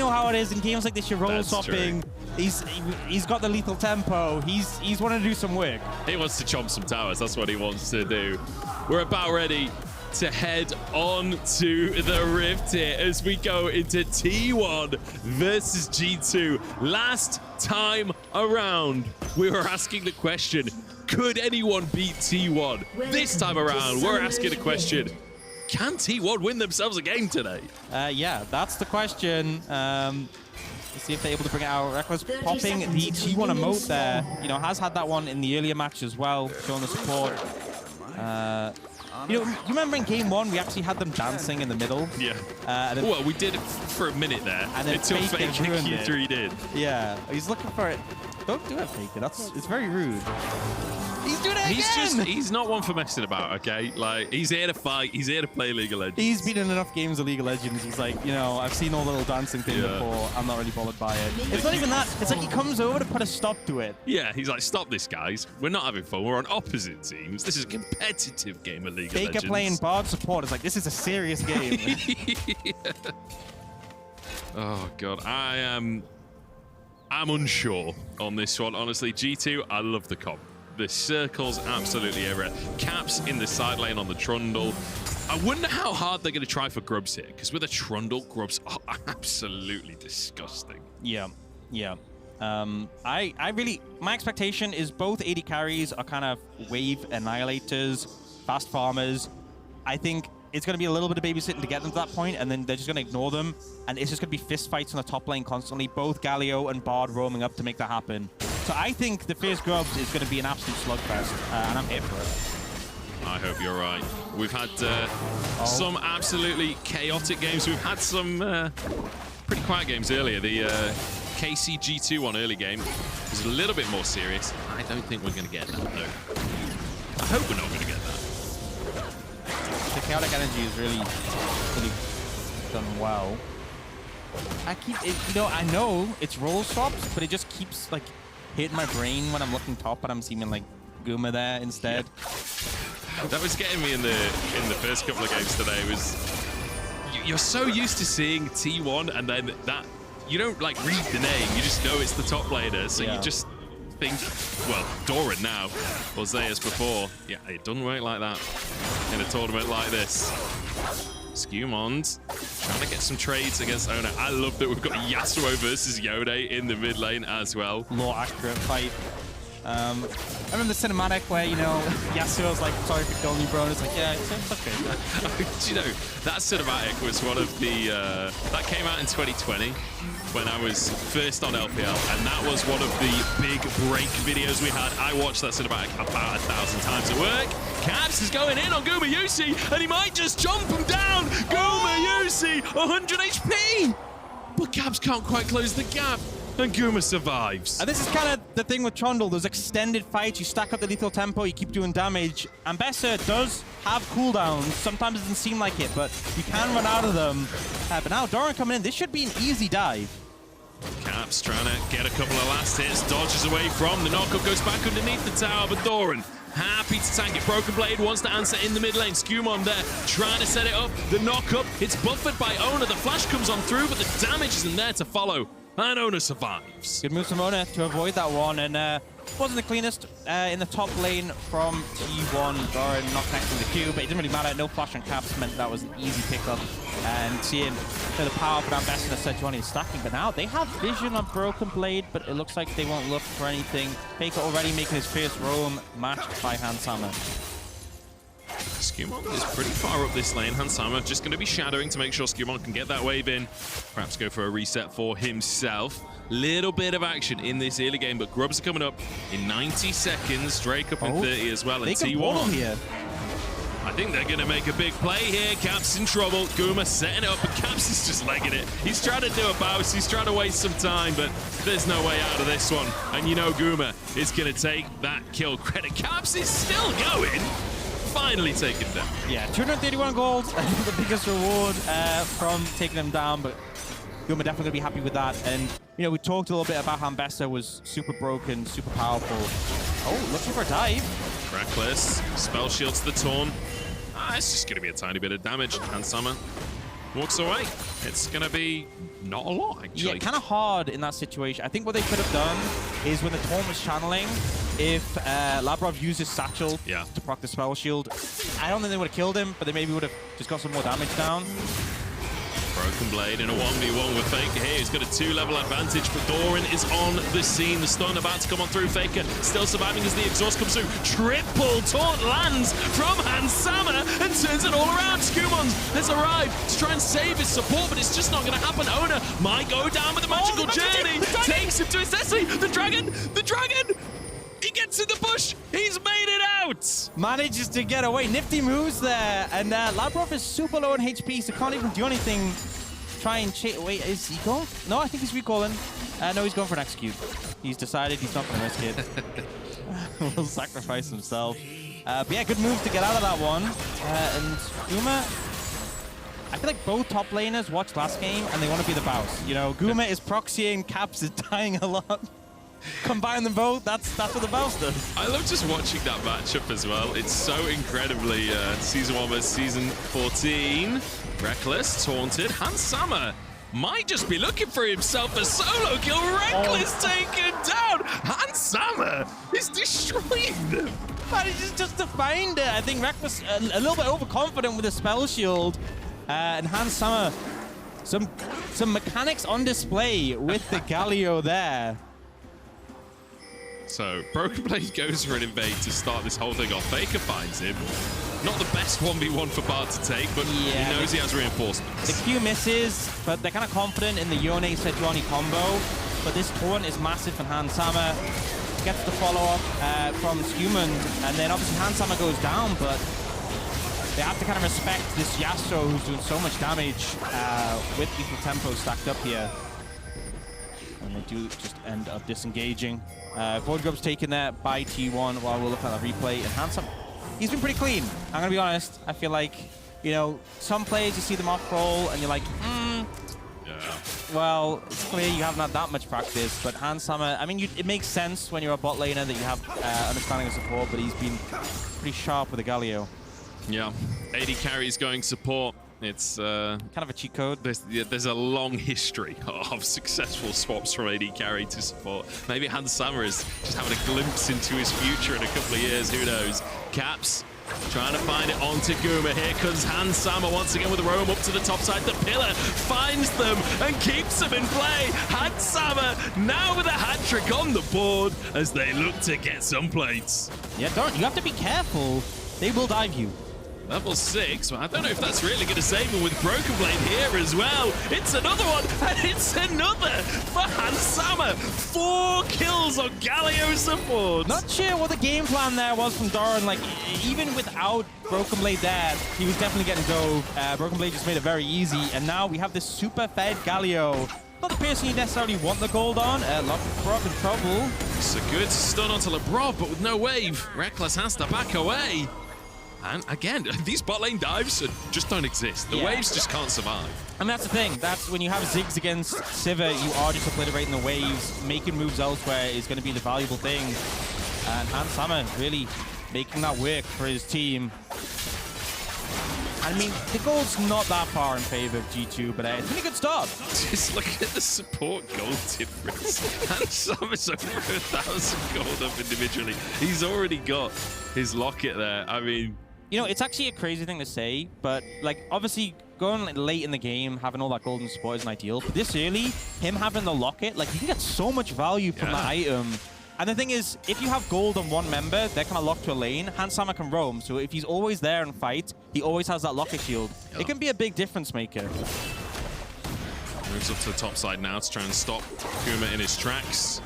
know how it is in games like this. You're roll swapping. He's got the lethal tempo. He's wanting to do some work. He wants to chomp some towers. That's what he wants to do. We're about ready to head on to the Rift here as we go into T1 versus G2. Last time around, we were asking the question, could anyone beat T1? This time around, we're asking the question, can T1 win themselves a game today? Yeah, that's the question. Let's see if they're able to bring it out. Reckless popping the T1 emote there. You know, has had that one in the earlier match as well, showing the support. You know, you remember in game 1, we actually had them dancing in the middle? Yeah. Well, we did it for a minute there, and then until Fake Q3 did. Yeah, he's looking for it. Don't do it, Faker. It's very rude. He's doing it again! He's not one for messing about, okay? Like, he's here to fight. He's here to play League of Legends. He's been in enough games of League of Legends. He's like, you know, I've seen all the little dancing thing before. I'm not really bothered by it. It's not even that. It's like he comes over to put a stop to it. Yeah, he's like, stop this, guys. We're not having fun. We're on opposite teams. This is a competitive game of League of Legends. Faker playing Bard support is like, this is a serious game. Yeah. Oh, God. I'm unsure on this one. Honestly, G2, I love the comp. The circle's absolutely everywhere. Caps in the side lane on the Trundle. I wonder how hard they're going to try for Grubs here, because with a Trundle, Grubs are absolutely disgusting. Yeah, yeah. My expectation is both AD carries are kind of wave annihilators, fast farmers. I think it's going to be a little bit of babysitting to get them to that point, and then they're just going to ignore them, and it's just going to be fist fights on the top lane constantly, both Galio and Bard roaming up to make that happen. So I think the first Grubs is going to be an absolute slugfest, and I'm here for it. I hope you're right. We've had some absolutely chaotic games. We've had some pretty quiet games earlier. The KC-G2 one early game was a little bit more serious. I don't think we're going to get that, though. I hope we're not going to get that. The chaotic energy is really done well. I know it's roll swaps, but it just keeps like hitting my brain when I'm looking top, and I'm seeing like Guma there instead. Yeah. That was getting me in the first couple of games today. You're so used to seeing T1, and then that you don't like read the name. You just know it's the top laner, so you just think, well, Doran now, or Zayas before. Yeah, it doesn't work like that in a tournament like this. Skewmond trying to get some trades against Ona. I love that we've got Yasuo versus Yone in the mid lane as well. More accurate fight. I remember the cinematic where, you know, Yasuo's like, sorry for killing you, bro. And it's like, yeah, it's okay. You know, that cinematic was one of the, that came out in 2020 when I was first on LPL, and that was one of the big break videos we had. I watched that cinematic about 1,000 times at work. Caps is going in on Guma Yusi, and he might just jump him down. Guma Yusi, 100 HP! But Caps can't quite close the gap, and Guma survives. And this is kind of the thing with Trundle. Those extended fights, you stack up the lethal tempo, you keep doing damage. Ambessa does have cooldowns. Sometimes it doesn't seem like it, but you can run out of them. But now Doran coming in, this should be an easy dive. Caps trying to get a couple of last hits, dodges away from the knockup, goes back underneath the tower, but Doran happy to tank it. Broken Blade wants to answer in the mid lane. Skewmon there, trying to set it up. The knockup, it's buffered by Ona. The flash comes on through, but the damage isn't there to follow. And Ona survives. Good move from Ona to avoid that one, and wasn't the cleanest in the top lane from T1. Doran not connecting the Q, but it didn't really matter. No flash on Caps meant that was an easy pickup. And seeing the power for Ambessa and Sejuani is stacking, but now they have vision on Broken Blade, but it looks like they won't look for anything. Faker already making his first roam, matched by Hansama. Skewmon is pretty far up this lane. Hansama just going to be shadowing to make sure Skewmon can get that wave in. Perhaps go for a reset for himself. Little bit of action in this early game, but Grubs are coming up in 90 seconds. Drake up in 30 as well, and T1 here. I think they're going to make a big play here. Caps in trouble. Guma setting it up, but Caps is just legging it. He's trying to do a bounce. He's trying to waste some time, but there's no way out of this one. And you know Guma is going to take that kill credit. Caps is still going. Finally taken down. Yeah, 231 gold, the biggest reward from taking them down, but Guma definitely going to be happy with that. And, you know, we talked a little bit about how Ambessa was super broken, super powerful. Oh, looking for a dive. Reckless, spell shield to the Taunt. It's just going to be a tiny bit of damage. Hansama walks away. It's going to be not a lot, actually. Yeah, kind of hard in that situation. I think what they could have done is when the Taunt was channeling, if Labrov used his satchel to proc the spell shield, I don't think they would have killed him, but they maybe would have just got some more damage down. Broken Blade in a 1v1 with Faker here. He's got a 2-level advantage, but Doran is on the scene. The stun about to come on through. Faker still surviving as the exhaust comes through. Triple taunt lands from Hansama and turns it all around. Skumons has arrived to try and save his support, but it's just not going to happen. Owner might go down with the magical journey. Takes him to his destiny. The dragon! He gets in the bush. He's made it out. Manages to get away. Nifty moves there. And Labrov is super low on HP, so can't even do anything. Try and chase. Wait, is he going? No, I think he's recalling. No, he's going for an execute. He's decided he's not going to risk it. Will sacrifice himself. But yeah, good move to get out of that one. And Guma, I feel like both top laners watched last game and they want to be the boss. You know, Guma is proxying, Caps is dying a lot. Combine them both, that's what the mouse does. I love just watching that matchup as well. It's so incredibly Season 1 versus Season 14. Reckless, taunted. Hansama might just be looking for himself a solo kill. Reckless taken down. Hansama is destroying them. Manages just to find it. I think Reckless a little bit overconfident with the spell shield. And Hansama, some mechanics on display with the Galio there. So, Broken Blade goes for an invade to start this whole thing off. Faker finds him. Not the best 1v1 for Bard to take, but he knows he has reinforcements. The Q misses, but they're kind of confident in the Yone Sejuani combo. But this taunt is massive from Hansama. Gets the follow-up from Skumund, and then obviously Hansama goes down, but they have to kind of respect this Yasuo who's doing so much damage with equal tempo stacked up here. And they do just end up disengaging. Void Grub's taken there by T1 while we're looking at the replay. And Hansama, he's been pretty clean. I'm going to be honest. I feel like, you know, some players, you see them off-roll and you're like, well, it's clear you haven't had that much practice. But Hansama, I mean, it makes sense when you're a bot laner that you have understanding of support, but he's been pretty sharp with the Galio. Yeah, AD carries going support. It's kind of a cheat code. There's a long history of successful swaps from AD carry to support. Maybe Hansama is just having a glimpse into his future in a couple of years. Who knows? Caps trying to find it onto Guma. Here comes Hansama once again with a roam up to the top side. The pillar finds them and keeps them in play. Hansama now with a hat trick on the board as they look to get some plates. Yeah, don't. You have to be careful. They will dive you. Level 6, well, I don't know if that's really going to save him with Broken Blade here as well. It's another one, and it's another for Hansama. 4 kills on Galio support. Not sure what the game plan there was from Doran. Like, even without Broken Blade there, he was definitely getting go. Broken Blade just made it very easy, and now we have this super fed Galio. Not the person you necessarily want the gold on. Labrov in trouble. It's a good stun onto Labrov, but with no wave. Reckless has to back away. And again, these bot lane dives just don't exist. The waves just can't survive. And that's the thing. That's when you have Ziggs against Sivir, you are just obliterating the waves. Making moves elsewhere is going to be the valuable thing. And Hansama really making that work for his team. I mean, the gold's not that far in favor of G2, but it's been a good start. Just look at the support gold difference. Hansama's over 1,000 gold up individually. He's already got his locket there. I mean, you know, it's actually a crazy thing to say, but like obviously going late in the game, having all that golden support isn't ideal. But this early, him having the locket, like you can get so much value from that item. And the thing is, if you have gold on one member, they're kind of locked to a lane, Hansama can roam. So if he's always there and fight, he always has that locket shield. It can be a big difference maker. Moves up to the top side now to try and stop Kuma in his tracks.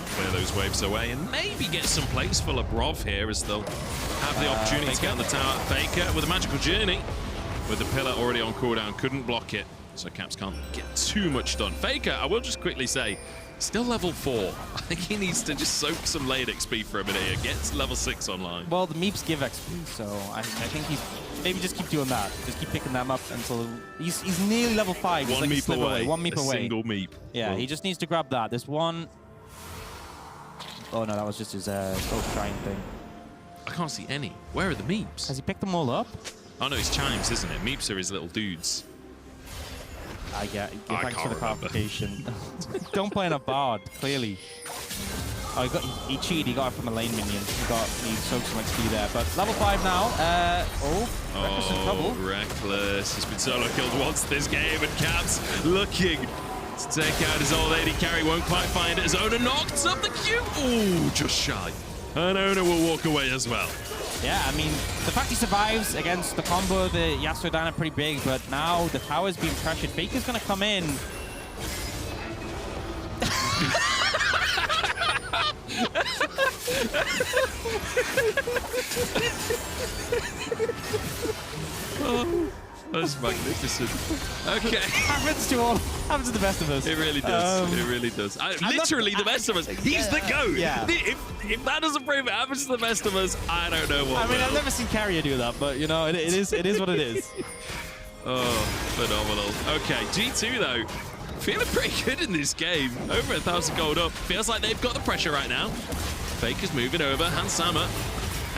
Clear those waves away and maybe get some plates for Labrov here as they'll have the opportunity to get on the tower. Faker with a magical journey. With the pillar already on cooldown, couldn't block it. So Caps can't get too much done. Faker, I will just quickly say, still level 4. I think he needs to just soak some late XP for a minute here. Get level 6 online. Well, the meeps give XP, so I think he's maybe just keep doing that. Just keep picking them up until he's nearly level 5. One meep away. One meep away. Single meep. Yeah, he just needs to grab that. There's one. Oh no, that was just his ghost shrine thing. I can't see any. Where are the meeps? Has he picked them all up? Oh no, it's chimes, isn't it? Meeps are his little dudes. I get. I Thanks for can't the remember. clarification. Don't play on a bard, clearly. Oh, he cheated. He got it from a lane minion. He soaked some XP there. But level 5 now. Reckless in trouble. Reckless has been solo killed once this game, and Caps looking to take out his old AD carry. Won't quite find it. As Ona knocks up the Q. Ooh, just shy. And Ona will walk away as well. Yeah, I mean, the fact he survives against the combo, the Yasuo down are pretty big, but now the tower's being pressured. Faker's going to come in. Oh, that's magnificent. Okay. Happens to the best of us. It really does. It really does. Literally the best of us. He's the GOAT. Yeah. If that doesn't prove it happens to the best of us, I don't know what I mean, will. I've never seen Carrier do that, but, you know, it is what it is. Oh, phenomenal. Okay, G2, though, feeling pretty good in this game. Over 1,000 gold up. Feels like they've got the pressure right now. Faker's moving over. Hansama,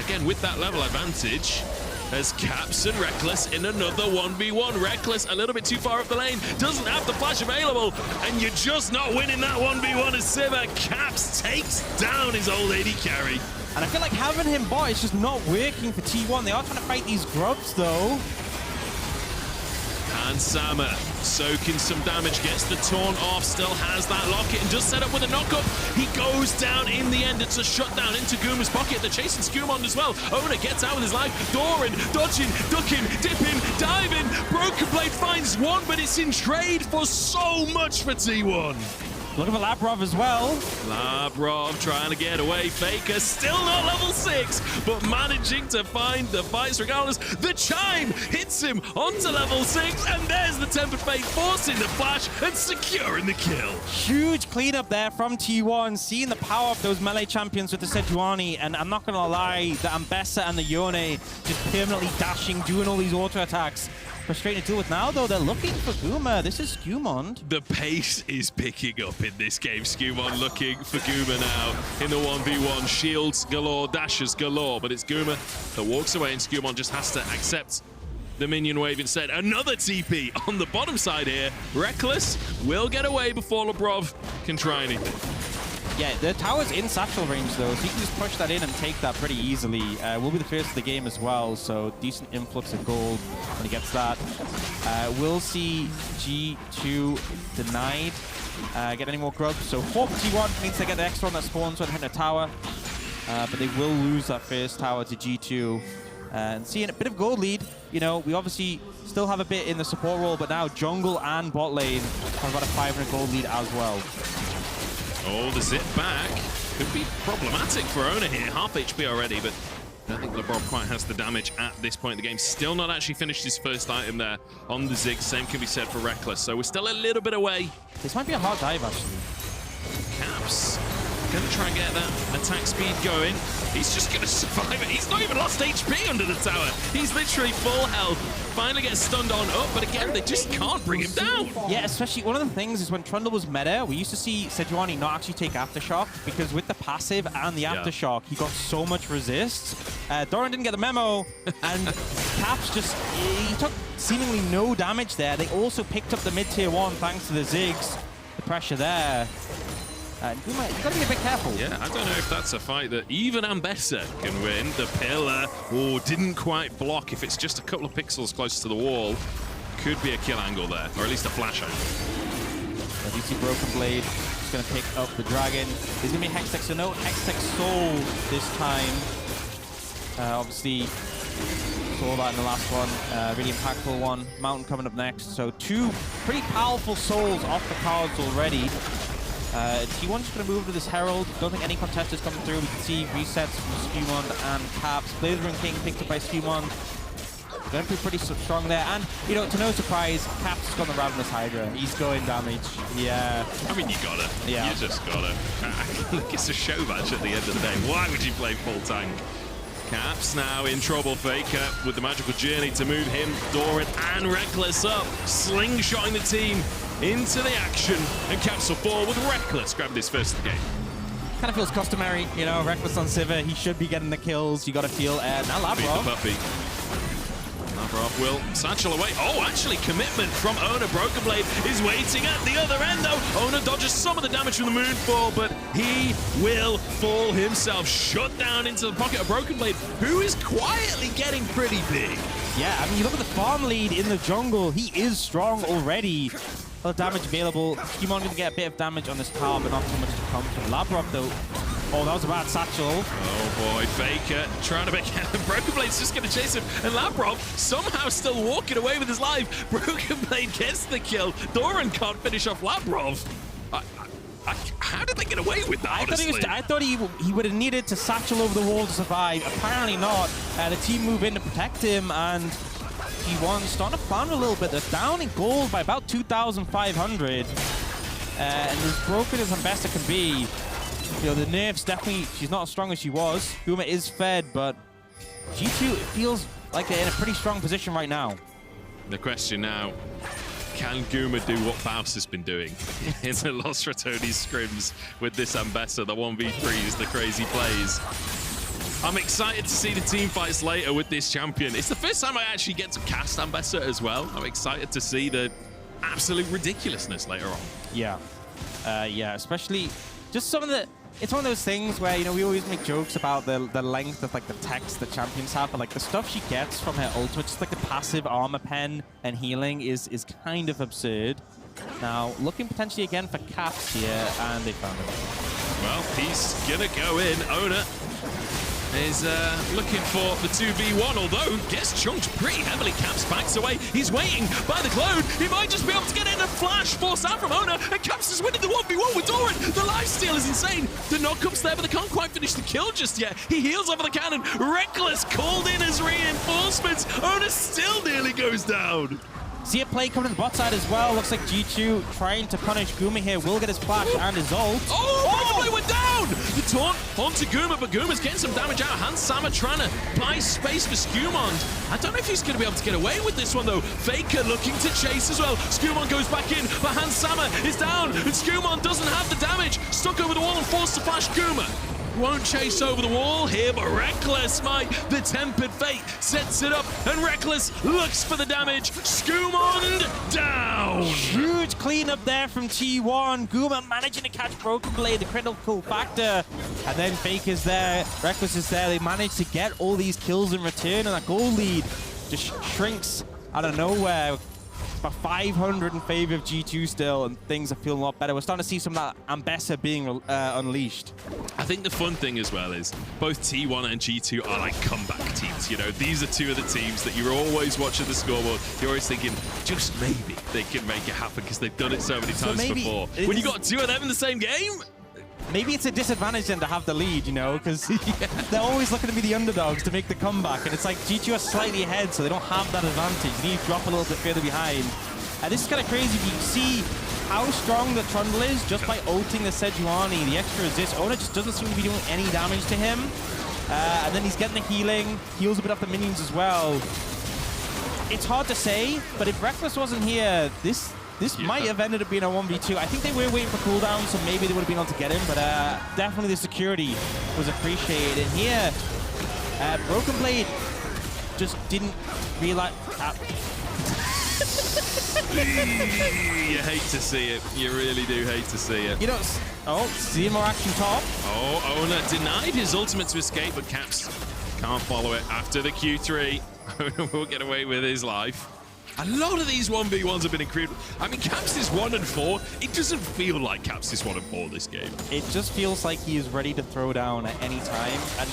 again, with that level advantage. As Caps and Reckless in another 1v1. Reckless a little bit too far up the lane. Doesn't have the flash available. And you're just not winning that 1v1 as Sivir. Caps takes down his old AD carry. And I feel like having him bot is just not working for T1. They are trying to fight these grubs, though. And Sama soaking some damage, gets the taunt off, still has that locket, and just set up with a knockup. He goes down in the end. It's a shutdown into Guma's pocket. They're chasing Skumond as well. Ona gets out with his life. Doran, dodging, ducking, dipping, diving. Broken Blade finds one, but it's in trade for so much for T1. Looking for Labrov as well. Labrov trying to get away. Faker still not level 6, but managing to find the fights regardless. The chime hits him onto level 6, and there's the Tempered Fate forcing the flash and securing the kill. Huge cleanup there from T1, seeing the power of those melee champions with the Sejuani, and I'm not going to lie, the Ambessa and the Yone just permanently dashing, doing all these auto attacks. Frustrating to deal with now, though. They're looking for Guma. This is Skumond. The pace is picking up in this game. Skumond looking for Guma now in the 1v1. Shields galore, dashes galore, but it's Guma that walks away, and Skumond just has to accept the minion wave instead. Another TP on the bottom side here. Reckless will get away before Labrov can try anything. Yeah, the tower's in satchel range, though, so you can just push that in and take that pretty easily. Will be the first of the game as well, so decent influx of gold when he gets that. We'll see G2 denied. Get any more grubs, so hope T1 means they get the extra on that spawn so they hit a tower. But they will lose that first tower to G2. And seeing a bit of gold lead, you know, we obviously still have a bit in the support role, but now jungle and bot lane have got a 500 gold lead as well. Oh, the zip back could be problematic for Ona here. Half HP already, but I don't think Labrov quite has the damage at this point in the game. Still not actually finished his first item there on the Zig. Same can be said for Reckless. So we're still a little bit away. This might be a hard dive, actually. Caps gonna try and get that attack speed going. He's just gonna survive it. He's not even lost HP under the tower. He's literally full health. Finally gets stunned on up, but again, they just can't bring him down. Yeah, especially one of the things is when Trundle was meta, we used to see Sejuani not actually take Aftershock, because with the passive and the Aftershock, he got so much resist. Doran didn't get the memo, and Caps he took seemingly no damage there. They also picked up the mid-tier 1 thanks to the Ziggs. The pressure there. You've got to be a bit careful. Yeah, I don't know if that's a fight that even Ambessa can win. The pillar, didn't quite block. If it's just a couple of pixels close to the wall, could be a kill angle there, or at least a flash angle. As you see Broken Blade, just going to pick up the dragon. There's going to be Hextech, so no Hextech Soul this time. Obviously, saw that in the last one. Really impactful one. Mountain coming up next. So 2 pretty powerful souls off the cards already. T1's going to move to this Herald. Don't think any contesters coming through. We can see resets from Skumond and Caps. Blazing King picked up by Skumond. Going to be pretty strong there. And, you know, to no surprise, Caps has got the Ravenous Hydra. He's going damage. Yeah. I mean, you got it. Yeah. You just got it. I think it's a show match at the end of the day. Why would you play full tank? Caps now in trouble. Faker with the magical journey to move him, Doran and Reckless up. Slingshotting the team into the action, and Caps will fall with Reckless grabbing his first of the game. Kind of feels customary, you know, Reckless on Sivir. He should be getting the kills. You got to feel. Now Beat the Labrov. puppy. Lavrov will satchel away. Oh, actually, commitment from Ona. Broken Blade is waiting at the other end, though. Ona dodges some of the damage from the Moonfall, but he will fall himself. Shut down into the pocket of Broken Blade, who is quietly getting pretty big. Yeah, I mean, you look at the farm lead in the jungle. He is strong already. A lot of damage available. Skirmishes going to get a bit of damage on this tower, but not too much to come from Lavrov, though. Oh, that was a bad satchel. Oh boy, Faker trying to make Broken Blade's just going to chase him, and Lavrov somehow still walking away with his life. Broken Blade gets the kill. Doran can't finish off Lavrov. How did they get away with that, honestly? I thought he would have needed to satchel over the wall to survive. Apparently not. The team move in to protect him, and T1's starting to flounder a little bit. They're down in gold by about 2,500. And as broken as Ambessa can be, you know, the nerfs definitely, she's not as strong as she was. Guma is fed, but G2, it feels like they're in a pretty strong position right now. The question now, can Guma do what Faust has been doing in the Los Ratones scrims with this Ambessa, the 1v3s, the crazy plays? I'm excited to see the team fights later with this champion. It's the first time I actually get to cast Ambessa as well. I'm excited to see the absolute ridiculousness later on. Yeah. Yeah, especially just some of the... It's one of those things where, you know, we always make jokes about the length of, like, the text the champions have, but, like, the stuff she gets from her ultimate, just, like, the passive armor pen and healing is kind of absurd. Now, looking potentially again for Caps here, and they found him. Well, he's gonna go in. Ona is looking for the 2v1, although gets chunked pretty heavily. Caps backs away. He's waiting by the clone. He might just be able to get in a flash force out from Ona, and Caps is winning the 1v1 with Doran. The lifesteal is insane. The knock-up's there, but they can't quite finish the kill just yet. He heals over the cannon. Reckless called in as reinforcements. Ona still nearly goes down. See a play coming to the bot side as well. Looks like G2 trying to punish Guma here. Will get his flash and his ult. Oh, Broken Blade went down! The taunt onto Guma, but Guma's getting some damage out. Hans Sama trying to buy space for Skirmishes. I don't know if he's going to be able to get away with this one, though. Faker looking to chase as well. Skirmishes goes back in, but Hans Sama is down, and Skirmishes doesn't have the damage. Stuck over the wall and forced to flash Guma. Won't chase over the wall here, but Reckless might. The Tempered Fate sets it up, and Reckless looks for the damage. Skirmishes down! Huge cleanup there from T1. Guma managing to catch Broken Blade, the critical factor. And then Fake is there, Reckless is there. They manage to get all these kills in return, and that goal lead just shrinks out of nowhere. About 500 in favor of G2 still, and things are feeling a lot better. We're starting to see some of that Ambessa being unleashed. I think the fun thing as well is both T1 and G2 are like comeback teams. You know, these are two of the teams that you're always watching the scoreboard. You're always thinking, just maybe they can make it happen because they've done it so many times before. When you got two of them in the same game, maybe it's a disadvantage then to have the lead, you know, because they're always looking to be the underdogs to make the comeback, and it's like G2 are slightly ahead, so they don't have that advantage. They need to drop a little bit further behind. And this is kind of crazy. You can see how strong the Trundle is just by ulting the Sejuani. The extra resist. Ona just doesn't seem to be doing any damage to him. And then he's getting the healing. Heals a bit off the minions as well. It's hard to say, but if Reckless wasn't here, this might have ended up being a 1v2. I think they were waiting for cooldown, so maybe they would have been able to get him, but definitely the security was appreciated. And here, Broken Blade just didn't realize... You hate to see it. You really do hate to see it. You know, see more action top. Oh, Ona denied his ultimate to escape, but Caps can't follow it after the Q3. Ona will get away with his life. A lot of these 1v1s have been incredible. I mean, Caps is 1 and 4. It doesn't feel like Caps is 1 and 4 this game. It just feels like he is ready to throw down at any time. And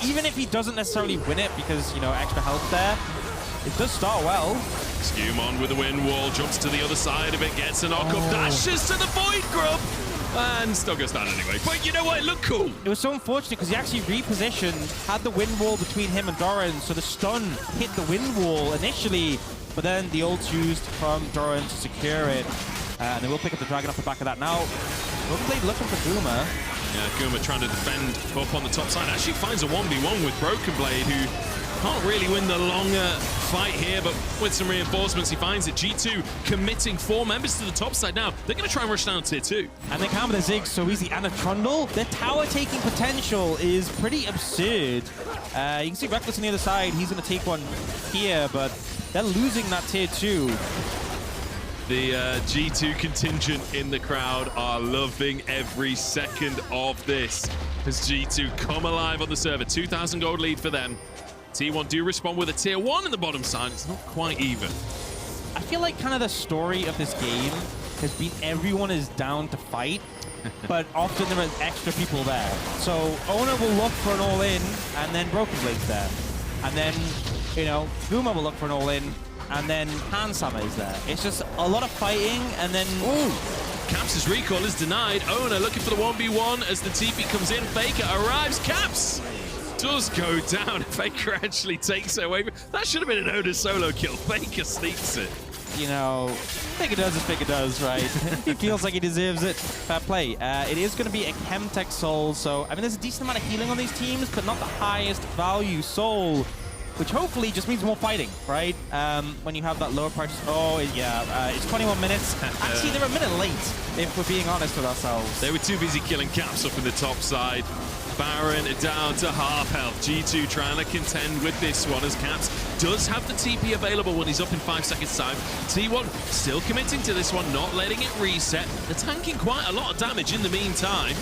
even if he doesn't necessarily win it because, you know, extra health there, it does start well. Skirmishes with the wind wall, jumps to the other side of it, gets a knock-up, dashes to the Void Grub, and still goes down anyway. But you know what? It looked cool. It was so unfortunate because he actually repositioned, had the wind wall between him and Doran, so the stun hit the wind wall initially, but then the ult's used from Doran to secure it. And they will pick up the dragon off the back of that. Now, Broken Blade looking for Guma. Yeah, Guma trying to defend up on the top side. Actually finds a 1v1 with Broken Blade, who Can't really win the longer fight here, but with some reinforcements, he finds it. G2 committing 4 members to the top side now. They're going to try and rush down tier 2. And they can with the Ziggs so easy. And a Trundle, their tower-taking potential is pretty absurd. You can see Reckless on the other side. He's going to take one here, but they're losing that tier 2. The G2 contingent in the crowd are loving every second of this as G2 come alive on the server. 2,000 gold lead for them. T1 do respond with a tier 1 in the bottom side. It's not quite even. I feel like kind of the story of this game has been everyone is down to fight, but often there are extra people there. So Owner will look for an all-in, and then Broken Blade's there. And then, you know, Guma will look for an all-in, and then Hansama is there. It's just a lot of fighting, and then... Ooh! Caps' recall is denied. Owner looking for the 1v1 as the TP comes in. Faker arrives. Caps does go down. Faker actually takes it away. That should have been an Owner solo kill. Faker sneaks it. You know, Faker does as Faker does, right? He feels like he deserves it. Fair play. It is going to be a Chemtech Soul, so, I mean, there's a decent amount of healing on these teams, but not the highest value Soul, which hopefully just means more fighting, right? When you have that lower price. Oh, yeah, it's 21 minutes. Actually, they're a minute late, if we're being honest with ourselves. They were too busy killing Caps up in the top side. Baron down to half health. G2 trying to contend with this one as Caps does have the TP available when he's up in 5 seconds time. T1 still committing to this one, not letting it reset. They're tanking quite a lot of damage in the meantime.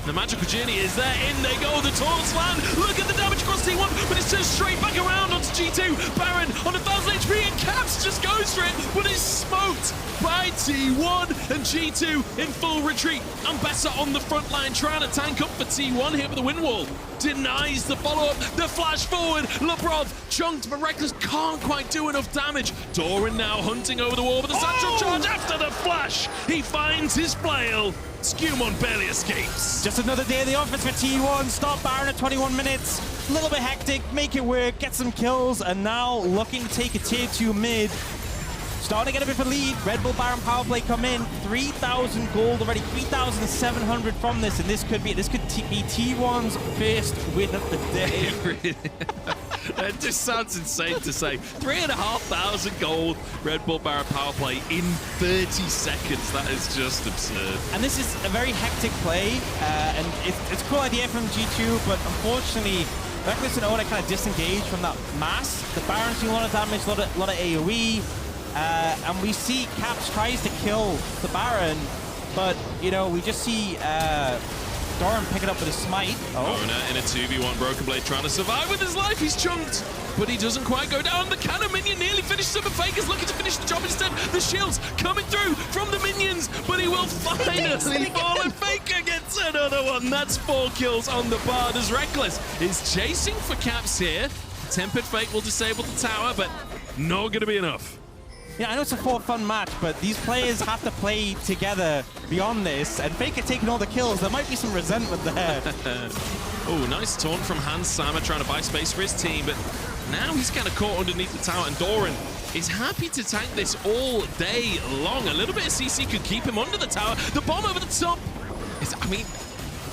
The magical journey is there. In they go. The taunts land. Look at the damage across T1, but it's just straight back around onto G2. Baron on 1,000 HP, and Caps just goes for it, but is smoked by T1 and G2 in full retreat. And Bessa on the front line trying to tank up for T1 here with the wind wall. Denies the follow-up. The flash forward. Labrov chunked, but Reckless can't quite do enough damage. Doran now hunting over the wall with a satchel charge after the flash. He finds his flail. Skirmishes barely escapes. Just another day in the office for T1. Stop Baron at 21 minutes. A little bit hectic, make it work, get some kills, and now looking to take a tier 2 mid. Starting to get a bit of a lead. Red Bull Baron power play come in. 3,000 gold already, 3,700 from this, and this could be T1's first win of the day. That just sounds insane to say. 3,500 gold Red Bull Baron power play in 30 seconds. That is just absurd. And this is a very hectic play, and it's a cool idea from G2, but unfortunately, Reckless and Oda kind of disengage from that mass. The Baron's doing a lot of damage, a lot of AoE, and we see Caps tries to kill the Baron, but, you know, we just see Doran pick it up with a smite. Owner in a 2v1, Broken Blade trying to survive with his life. He's chunked, but he doesn't quite go down. The cannon minion nearly finishes him, but Faker's looking to finish the job instead. The shields coming through from the minions, but he will finally fall, and Faker gets another one. That's 4 kills on the board as Reckless is chasing for Caps here. Tempered Fate will disable the tower, but not going to be enough. Yeah, I know it's a 4-fun match, but these players have to play together beyond this, and Faker taking all the kills. There might be some resentment there. Oh, nice taunt from Hansama trying to buy space for his team, but now he's kind of caught underneath the tower, and Doran is happy to tank this all day long. A little bit of CC could keep him under the tower. The bomb over the top is, I mean,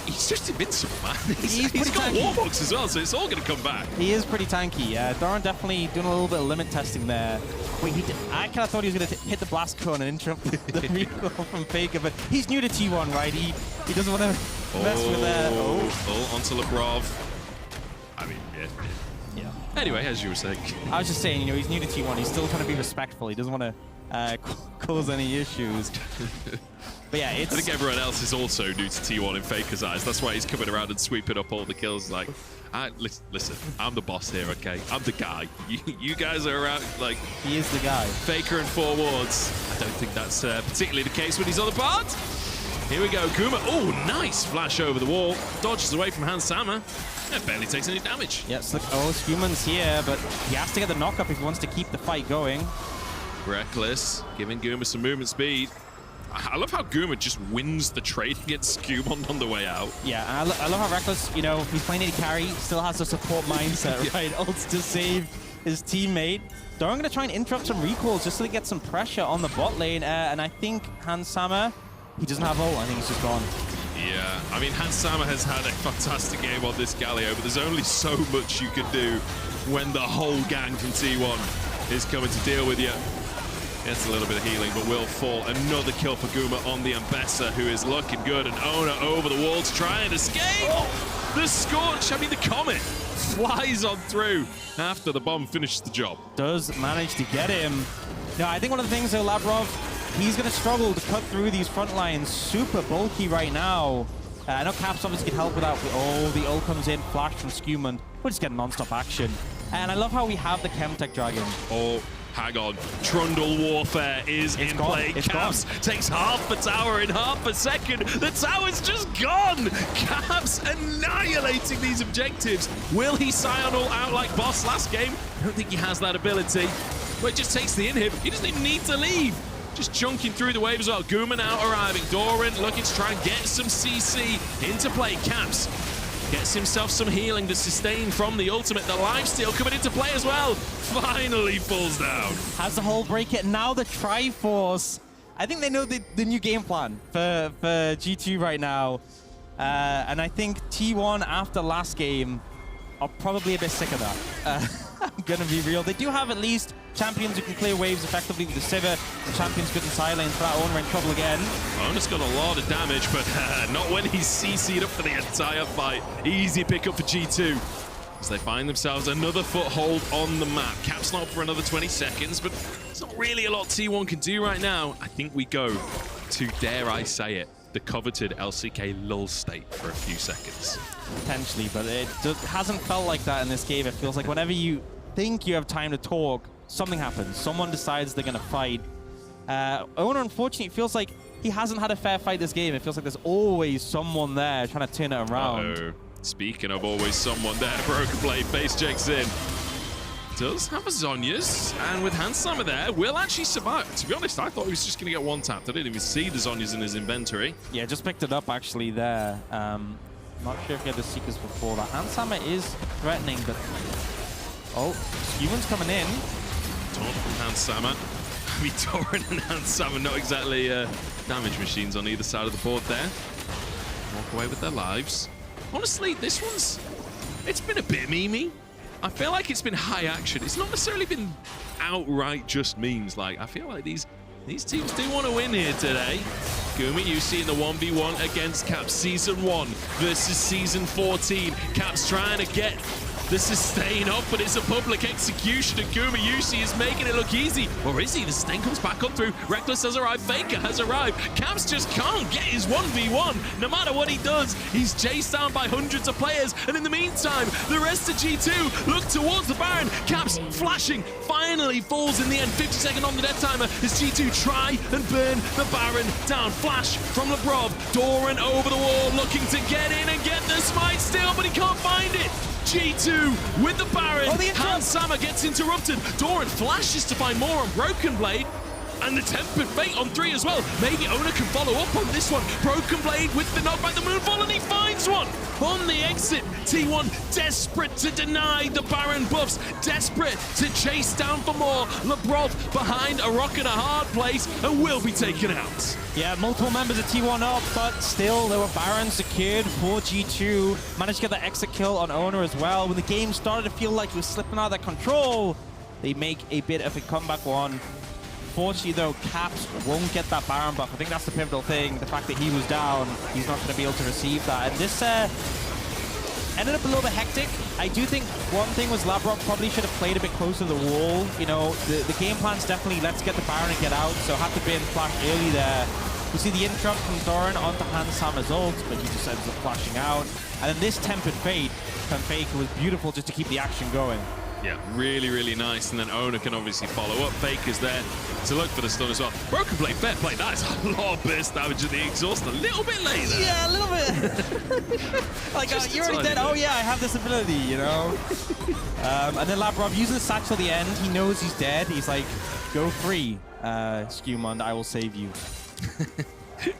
he's just invincible, man. He's got Warbox as well, so it's all going to come back. He is pretty tanky. Doran definitely doing a little bit of limit testing there. Wait, I kind of thought he was going to hit the blast cone and interrupt the recall from Faker, but he's new to T1, right? He doesn't want to mess with that. Oh, onto Labrov. I mean, yeah. Anyway, as you were saying. I was just saying, you know, he's new to T1. He's still trying to be respectful. He doesn't want to cause any issues. But yeah, I think everyone else is also new to T1 in Faker's eyes. That's why he's coming around and sweeping up all the kills. Like, listen, I'm the boss here, okay? I'm the guy. You guys are around, like... He is the guy. Faker and 4 wards. I don't think that's particularly the case when he's on the part. Here we go, Kuma. Oh, nice flash over the wall. Dodges away from Hansama. And barely takes any damage. Yes, look, Human's here, but he has to get the knock-up if he wants to keep the fight going. Reckless, giving Guma some movement speed. I love how Guma just wins the trade against Skirmishes on the way out. Yeah, and I love how Reckless, you know, he's playing AD carry, still has the support mindset, right? Ults to save his teammate. Doran going to try and interrupt some recalls just so they get some pressure on the bot lane. And I think Hansama, he doesn't have ult. I think he's just gone. Yeah, I mean, Hansama has had a fantastic game on this Galio, but there's only so much you can do when the whole gang from T1 is coming to deal with you. Gets a little bit of healing, but will fall. Another kill for Guma on the Ambessa, who is looking good, and Ona over the wall to try and escape. The Scorch, I mean, the Comet flies on through after the bomb finishes the job. Does manage to get him. No, I think one of the things, though, Labrov, he's going to struggle to cut through these front lines. Super bulky right now. I know Caps obviously can help with that. Oh, the ult comes in, flash from Skewman. We're just getting non-stop action. And I love how we have the Chemtech Dragon. Oh, hang on. Trundle Warfare is in play. Caps takes half the tower in half a second. The tower's just gone. Caps annihilating these objectives. Will he Scion all out like boss last game? I don't think he has that ability. But it just takes the inhib. He doesn't even need to leave. Just chunking through the wave as well. Guma now arriving. Doran looking to try and get some CC into play. Caps gets himself some healing to sustain from the ultimate. The lifesteal coming into play as well. Finally falls down. Has the whole break it. Now the Triforce. I think they know the new game plan for G2 right now. And I think T1 after last game are probably a bit sick of that. I'm going to be real. They do have at least champions who can clear waves effectively with the Sivir. The champions good in side lanes, but that Owner in trouble again. Owner's got a lot of damage, but not when he's CC'd up for the entire fight. Easy pickup for G2 as they find themselves another foothold on the map. Caps not for another 20 seconds, but there's not really a lot T1 can do right now. I think we go to, dare I say it, the coveted LCK lull state for a few seconds. Potentially, but it hasn't felt like that in this game. It feels like whenever you think you have time to talk, something happens. Someone decides they're going to fight. Owner, unfortunately, feels like he hasn't had a fair fight this game. It feels like there's always someone there trying to turn it around. Uh-oh. Speaking of always someone there, Broken Blade face checks in. Does have a Zhonya's, and with Hansama there, will actually survive. To be honest, I thought he was just going to get one tapped. I didn't even see the Zhonya's in his inventory. Yeah, just picked it up actually there. Not sure if he had the Seekers before that. Hansama is threatening, but... Oh, Skewman's coming in. Taunt from Hansama. I mean, Doran and Hansama not exactly damage machines on either side of the board there. Walk away with their lives. Honestly, this one's... It's been a bit memey. I feel like it's been high action. It's not necessarily been outright just memes. Like, I feel like these teams do want to win here today. Gumi, you see in the 1v1 against Caps Season 1 versus Season 14. Caps trying to get the sustain up, but it's a public execution, and Guma Yushi is making it look easy. Or is he? The sustain comes back up through. Reckless has arrived. Faker has arrived. Caps just can't get his 1v1. No matter what he does, he's chased down by hundreds of players. And in the meantime, the rest of G2 look towards the Baron. Caps flashing, finally falls in the end. 50-second on the death timer as G2 try and burn the Baron down. Flash from Labrov. Doran over the wall, looking to get in and get the smite still, but he can't find it. G2 with the Baron. Hansama gets interrupted. Doran flashes to find more on Broken Blade. And the Tempered Fate on 3 as well. Maybe Owner can follow up on this one. Broken Blade with the knockback, the Moonfall, and he finds one on the exit. T1 desperate to deny the Baron buffs. Desperate to chase down for more. Labrov behind a rock in a hard place and will be taken out. Yeah, multiple members of T1 up, but still there were Barons secured for G2. Managed to get the exit kill on Owner as well. When the game started to feel like it was slipping out of their control, they make a bit of a comeback one. Unfortunately, though, Caps won't get that Baron buff. I think that's the pivotal thing. The fact that he was down, he's not going to be able to receive that. And this ended up a little bit hectic. I do think one thing was Labrov probably should have played a bit closer to the wall. You know, the game plan's definitely let's get the Baron and get out. So had to be in flash early there. We see the interrupt from Doran onto Hansama's ult, but he just ends up flashing out. And then this Tempered Fate from Faker was beautiful just to keep the action going. Yeah, really, really nice. And then Owner can obviously follow up. Faker's there to look for the stun as well. Broken Blade, fair play. That is a lot of burst damage at the exhaust. A little bit later. Yeah, a little bit. Like, you're already dead. Oh, yeah, I have this ability, you know? And then Labrov uses the satchel at the end. He knows he's dead. He's like, go free, Skewmund. I will save you.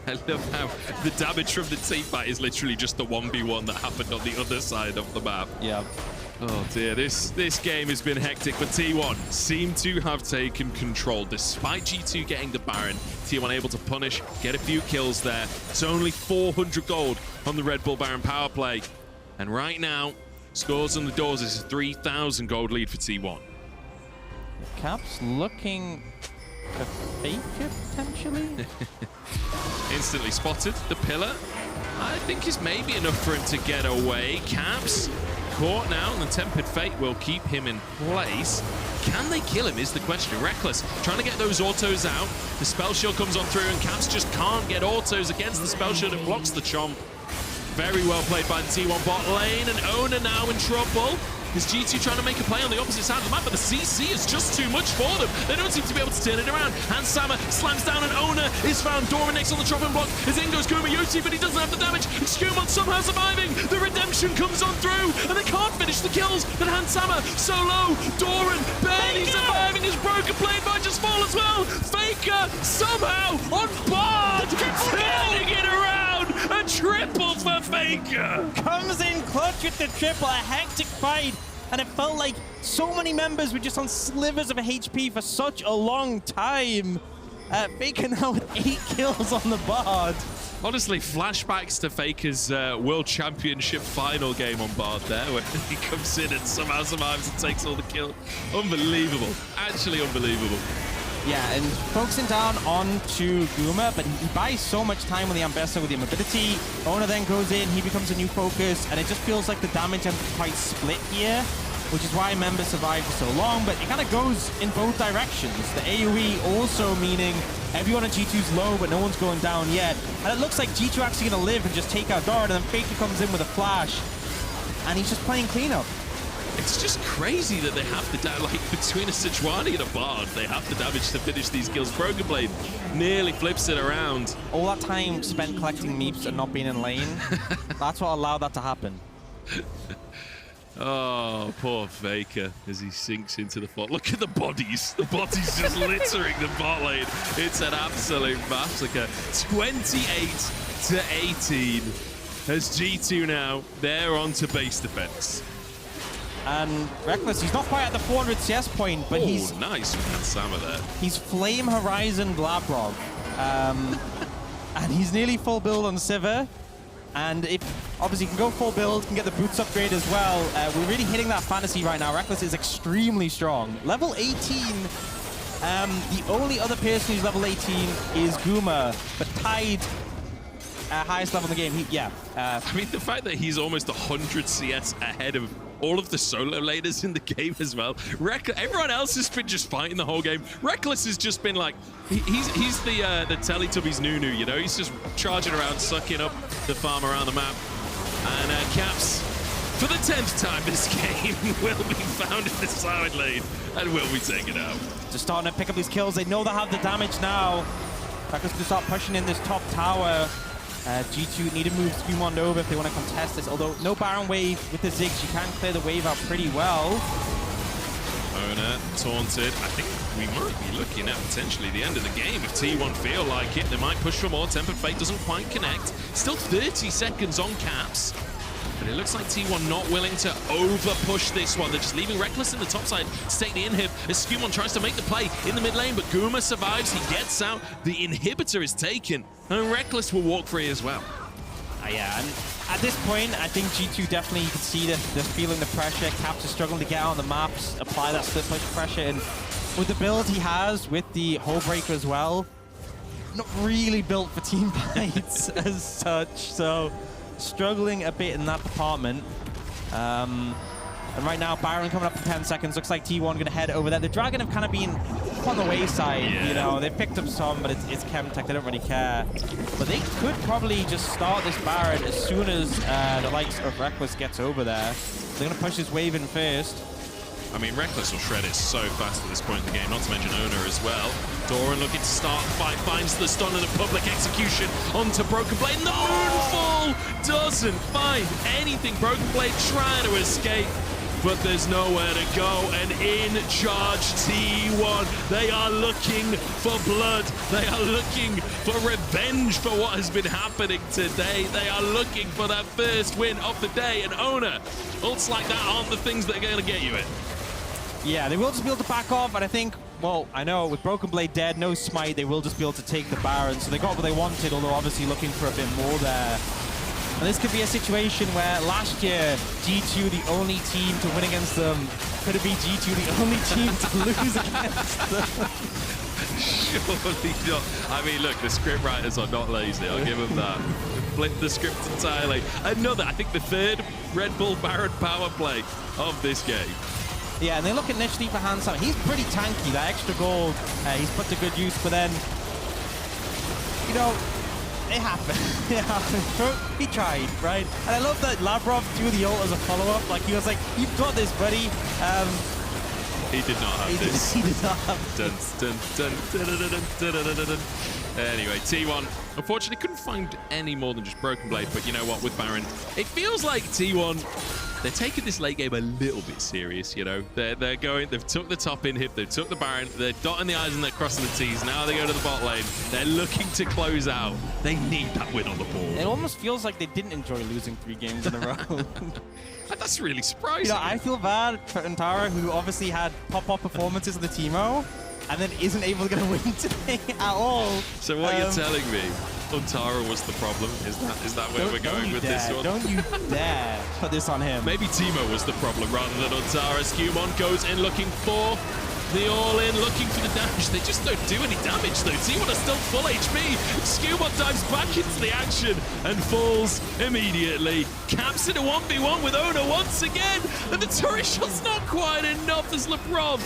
I love how the damage from the team fight is literally just the 1v1 that happened on the other side of the map. Yeah. Oh dear, this game has been hectic, but T1 seem to have taken control. Despite G2 getting the Baron, T1 able to punish, get a few kills there. It's only 400 gold on the Red Bull Baron power play. And right now, scores on the doors is a 3,000 gold lead for T1. Caps looking to fake it, potentially? Instantly spotted. The pillar, I think, is maybe enough for him to get away. Caps caught now, and the Tempered Fate will keep him in place. Can they kill him is the question. Reckless trying to get those autos out. The Spell Shield comes on through, and Caps just can't get autos against the Spell Shield. It blocks the Chomp. Very well played by the T1 bot lane, and Owner now in trouble. Is G2 trying to make a play on the opposite side of the map, but the CC is just too much for them. They don't seem to be able to turn it around. Hammer slams down, and Owner is found. Doran next on the chopping block. His in goes Kumayoshi, but he doesn't have the damage. Skumon somehow surviving. The redemption comes on through, and they can't finish the kills. But Hammer so low. Doran barely surviving. His broken blade might just fall as well. Faker somehow on board, turning it around. A triple for Faker. Comes in clutch with the triple, a hectic fight, and it felt like so many members were just on slivers of HP for such a long time. Faker now with 8 kills on the board. Honestly, flashbacks to Faker's World Championship final game on Bard there, where he comes in and somehow survives and takes all the kill. Unbelievable. Actually unbelievable. Yeah, and focusing down onto Guma, but he buys so much time on the Ambessa with the immobility. Owner then goes in, he becomes a new focus, and it just feels like the damage isn't quite split here, which is why members survive for so long, but it kind of goes in both directions. The AoE also meaning everyone on G2's low, but no one's going down yet. And it looks like G2 actually going to live and just take out Dart, and then Faker comes in with a flash, and he's just playing cleanup. It's just crazy that they have the damage, like between a Sejuani and a Bard, they have the damage to finish these kills. Broken Blade nearly flips it around. All that time spent collecting meeps and not being in lane, that's what allowed that to happen. Oh, poor Faker as he sinks into the bot. Look at the bodies. The bodies just littering the bot lane. It's an absolute massacre. 28-18 as G2 now, they're on to base defense. And Reckless, he's not quite at the 400 CS point, but he's nice with that Sama there. He's Flame Horizon Blabrov, and he's nearly full build on Sivir. And if obviously can go full build, can get the boots upgrade as well. We're really hitting that fantasy right now. Reckless is extremely strong. Level 18. The only other person who's level 18 is Guma, but tied highest level in the game. I mean, the fact that he's almost 100 CS ahead of all of the solo laners in the game as well. Everyone else has been just fighting the whole game. Reckless has just been like, he's the Teletubbies Nunu, you know? He's just charging around, sucking up the farm around the map. And Caps, for the 10th time this game, will be found in the side lane and will be taken out. Just starting to pick up these kills. They know they have the damage now. Reckless going to start pushing in this top tower. G2 need to move Skumon over if they want to contest this, although no Baron wave with the Ziggs. You can clear the wave out pretty well. Owner taunted. I think we might be looking at potentially the end of the game. If T1 feel like it, they might push for more. Tempered Fate doesn't quite connect. Still 30 seconds on Caps. But it looks like T1 not willing to over-push this one. They're just leaving Reckless in the top side to take the inhib as Skumon tries to make the play in the mid lane, but Guma survives. He gets out. The inhibitor is taken, and Reckless will walk free as well. Yeah, and at this point, I think G2 definitely, you can see that they're feeling the pressure. Caps are struggling to get on the maps, apply that split push pressure, and with the build he has, with the Hull Breaker as well, not really built for teamfights as such, so struggling a bit in that department. And right now, Baron coming up in 10 seconds. Looks like T1 going to head over there. The Dragon have kind of been on the wayside, you know. They've picked up some, but it's Chemtech. They don't really care. But they could probably just start this Baron as soon as the likes of Reckless gets over there. They're going to push this wave in first. I mean, Reckless will shred it so fast at this point in the game, not to mention Owner as well. Doran looking to start the fight, finds the stun and the public execution onto Broken Blade. And the Moonfall doesn't find anything. Broken Blade trying to escape. but there's nowhere to go. And in charge T1. They are looking for blood. They are looking for revenge for what has been happening today. They are looking for their first win of the day. And Owner, ults like that aren't the things that are going to get you it. Yeah, they will just be able to back off, and I think, well, I know with Broken Blade dead, no smite, they will just be able to take the Baron. So they got what they wanted, although obviously looking for a bit more there. And this could be a situation where last year, G2, the only team to win against them, could it be G2, the only team to lose against them? Surely not. I mean, look, the script writers are not lazy. I'll give them that. Flip the script entirely. Another, I think the third Red Bull Baron power play of this game. Yeah, and they look initially for Handsome. He's pretty tanky. That extra gold, he's put to good use. But then, you know, it happened. He tried, right? And I love that Lavrov threw the ult as a follow-up. Like, he was like, "You've got this, buddy." He did not have this. He did not have Anyway, T1 unfortunately couldn't find any more than just Broken Blade. But you know what? With Baron, it feels like T1. They're taking this late game a little bit serious, you know. They're going, they've took the top inhib, they've took the Baron, they're dotting the I's and they're crossing the T's. Now they go to the bot lane. They're looking to close out. They need that win on the board. It almost feels like they didn't enjoy losing 3 games in a row. That's really surprising. You know, I feel bad for Antara, who obviously had pop-up performances in the Teemo, and then isn't able to get a win today at all. So what you're telling me, Antara was the problem? Is that where we're going with this one? Don't you dare put this on him. Maybe Teemo was the problem rather than Antara. Skirmishes goes in looking for the all-in, looking for the damage. They just don't do any damage though. T1 are still full HP. Skirmishes dives back into the action and falls immediately. Caps in a 1v1 with Owner once again. And the turret shot's not quite enough as LeBron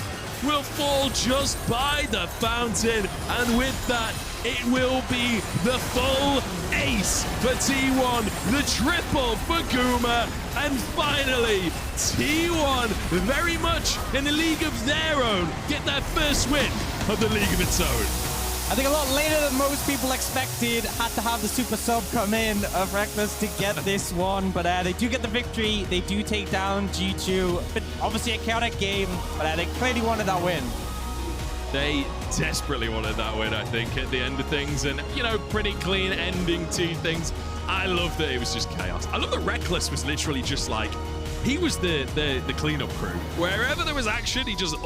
will fall just by the fountain. And with that, it will be the full ace for T1, the triple for Guma, and finally, T1, very much in a league of their own, get their first win of the league of its own. I think a lot later than most people expected. Had to have the super sub come in of Reckless to get this one, but they do get the victory. They do take down G2, but obviously a chaotic game, but they clearly wanted that win. They desperately wanted that win, I think, at the end of things, and, you know, pretty clean ending to things. I love that it was just chaos. I love that Reckless was literally just like, he was the cleanup crew. Wherever there was action, he just